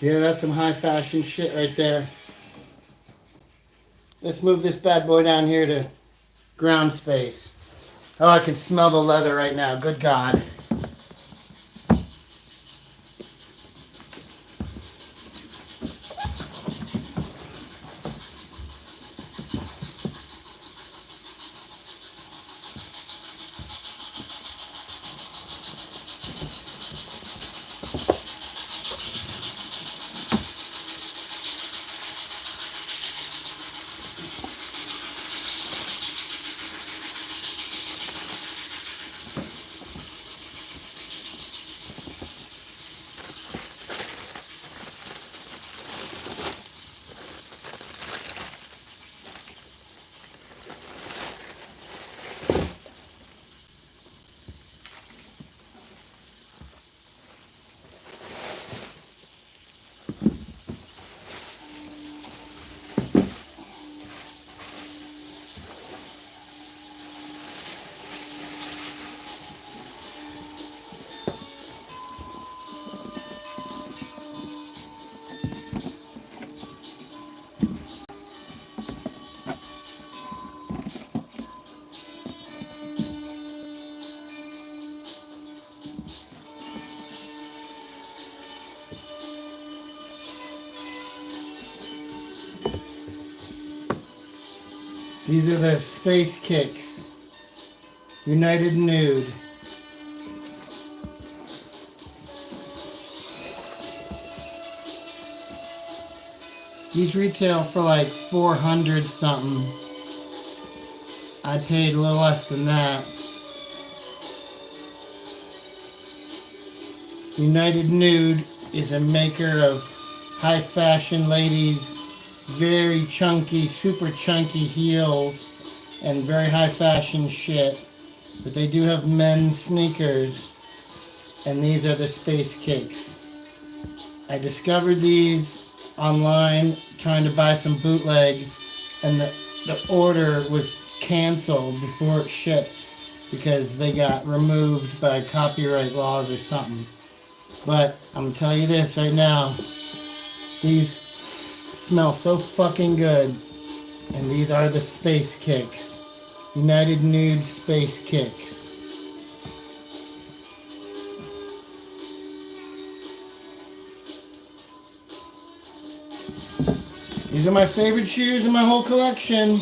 Yeah, that's some high fashion shit right there. Let's move this bad boy down here to ground space. Oh, I can smell the leather right now. Good God. These are the Space Kicks. United Nude. These retail for like 400 something. I paid a little less than that. United Nude is a maker of high fashion ladies very chunky, super chunky heels and very high fashion shit. But they do have men's sneakers, and these are the Space Kicks. I discovered these online trying to buy some bootlegs, and the order was canceled before it shipped because they got removed by copyright laws or something. But I'm telling you this right now, these smell so fucking good, and these are the Space Kicks. United Nude Space Kicks. These are my favorite shoes in my whole collection.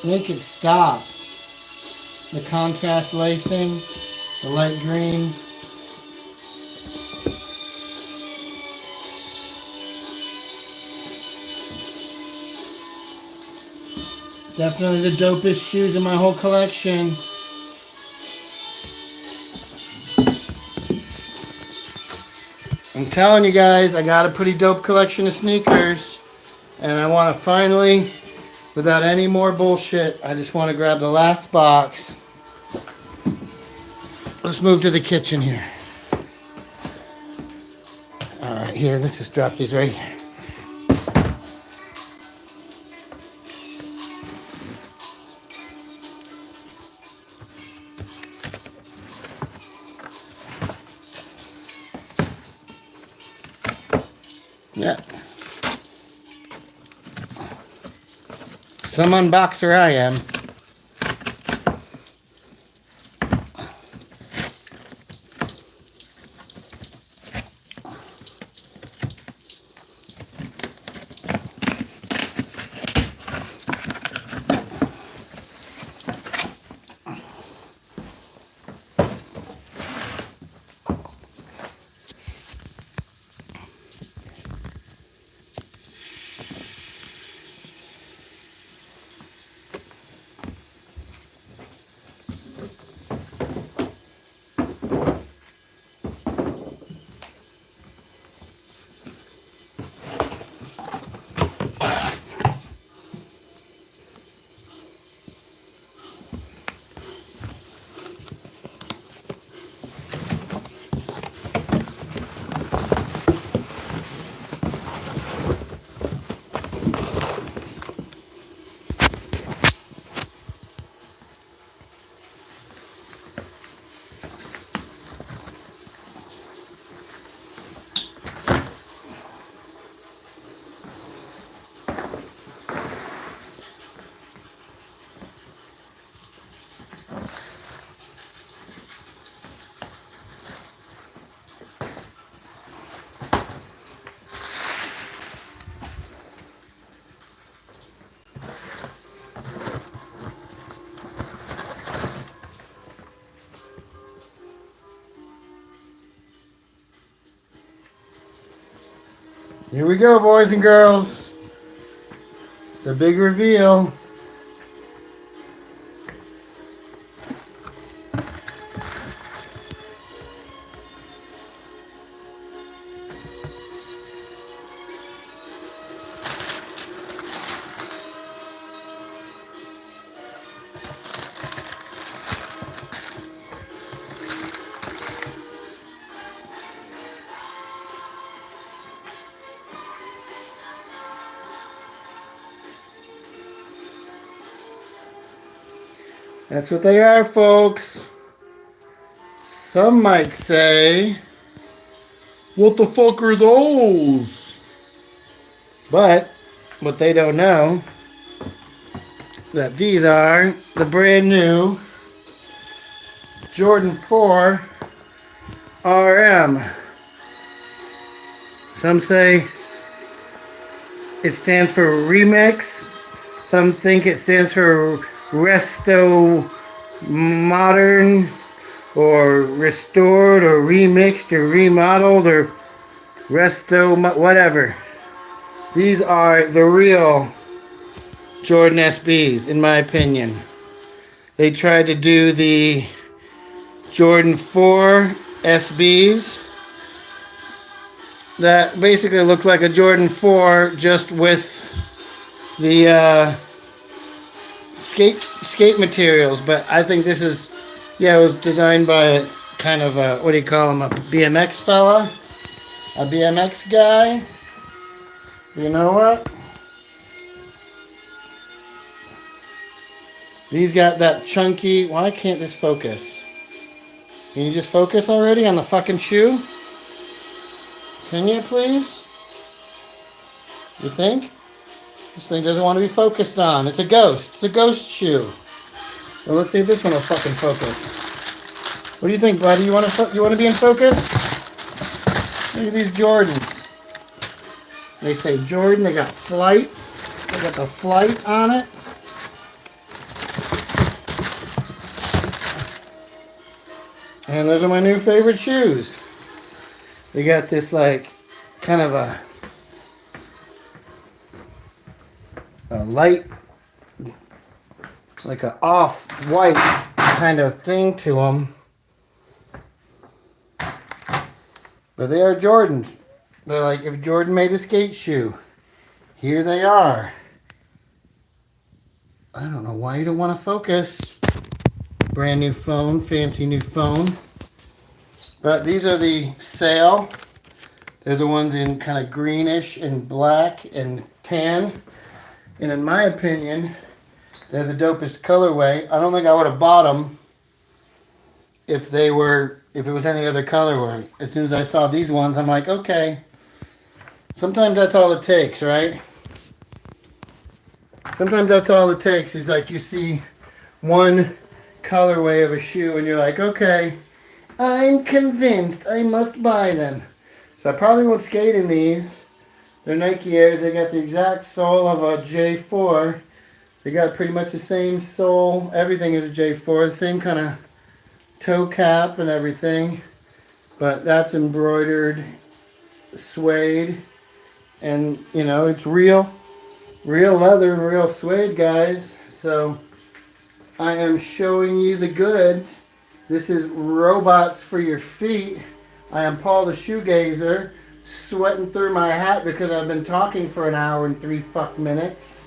Make it stop. The contrast lacing, the light green. Definitely the dopest shoes in my whole collection. I'm telling you guys, I got a pretty dope collection of sneakers. And I want to finally, without any more bullshit, I just want to grab the last box. Let's move to the kitchen here. Alright, here, let's just drop these right here. Yeah. Some unboxer I am. Here we go, boys and girls. The big reveal. That's what they are, folks. Some might say, what the fuck are those? But what they don't know, that these are the brand new Jordan 4 RM. Some say it stands for remix. Some think it stands for resto modern, or restored, or remixed, or remodeled, or resto whatever. These are the real Jordan SBs, in my opinion. They tried to do the Jordan 4 SBs, that basically look like a Jordan 4 just with the skate materials. But I think this is, yeah, it was designed by a kind of a, what do you call him, a BMX fella? A BMX guy? You know what? These got that chunky, why can't this focus? Can you just focus already on the fucking shoe? Can you please? You think? This thing doesn't want to be focused on. It's a ghost. It's a ghost shoe. Well, let's see if this one will fucking focus. What do you think, buddy? You want to be in focus? Look at these Jordans. They say Jordan. They got flight. They got the flight on it. And those are my new favorite shoes. They got this like kind of a light, like a off-white kind of thing to them. But they are Jordans. They're like if Jordan made a skate shoe. Here they are. I don't know why you don't want to focus. Brand new phone, fancy new phone. But these are the Sail. They're the ones in kind of greenish and black and tan. And in my opinion, they're the dopest colorway. I don't think I would have bought them if it was any other colorway. As soon as I saw these ones, I'm like, okay. Sometimes that's all it takes, right? Sometimes that's all it takes is like you see one colorway of a shoe and you're like, okay, I'm convinced I must buy them. So I probably won't skate in these. They're Nike Airs. They got the exact sole of a J4. They got pretty much the same sole. Everything is a J4. The same kind of toe cap and everything. But that's embroidered suede. And, you know, it's real leather and real suede, guys. So I am showing you the goods. This is Robots for Your Feet. I am Paul the Shoegazer, sweating through my hat because I've been talking for an hour and 3 minutes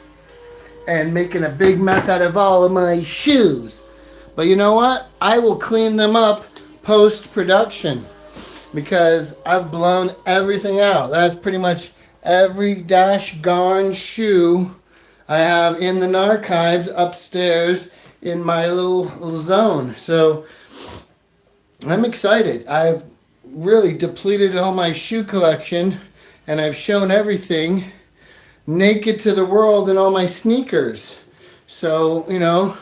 and making a big mess out of all of my shoes. But you know what? I will clean them up post-production because I've blown everything out. That's pretty much every dash garn shoe I have in the Gnarchives upstairs in my little zone. So I'm excited. I've really depleted all my shoe collection and I've shown everything naked to the world in all my sneakers. So, you know,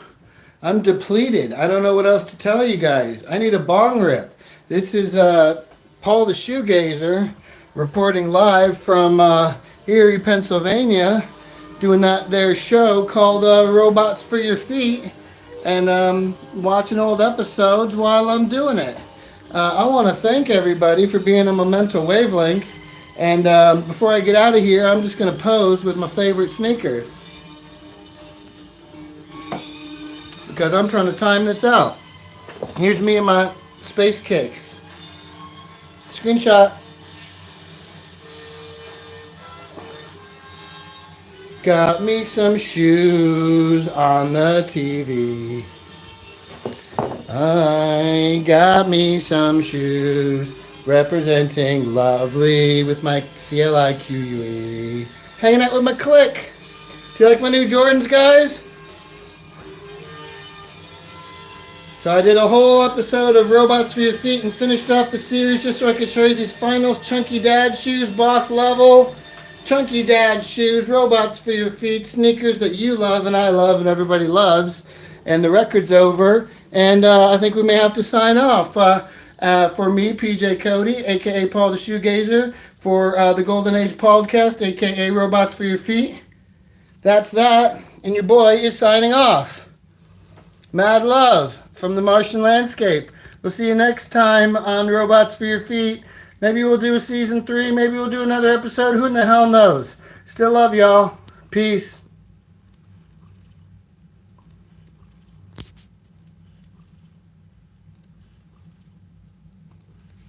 I'm depleted. I don't know what else to tell you guys. I need a bong rip. This is Paul the Shoegazer reporting live from Erie, Pennsylvania, doing that there show called Robots for Your Feet, and watching old episodes while I'm doing it. I want to thank everybody for being on my mental wavelength. And before I get out of here, I'm just going to pose with my favorite sneaker, because I'm trying to time this out. Here's me and my space kicks. Screenshot. Got me some shoes on the TV. I got me some shoes representing lovely with my CLIQUE. Hanging out with my clique. Do you like my new Jordans, guys? So I did a whole episode of Robots for Your Feet and finished off the series just so I could show you these final chunky dad shoes, boss level. Chunky dad shoes, Robots for Your Feet, sneakers that you love and I love and everybody loves. And the record's over. And I think we may have to sign off. For me, PJ Cote, a.k.a. Paul the Shoegazer. For the Golden Age Podcast, a.k.a. Robots for Your Feet. That's that. And your boy is signing off. Mad love from the Martian landscape. We'll see you next time on Robots for Your Feet. Maybe we'll do a season 3. Maybe we'll do another episode. Who in the hell knows? Still love y'all. Peace.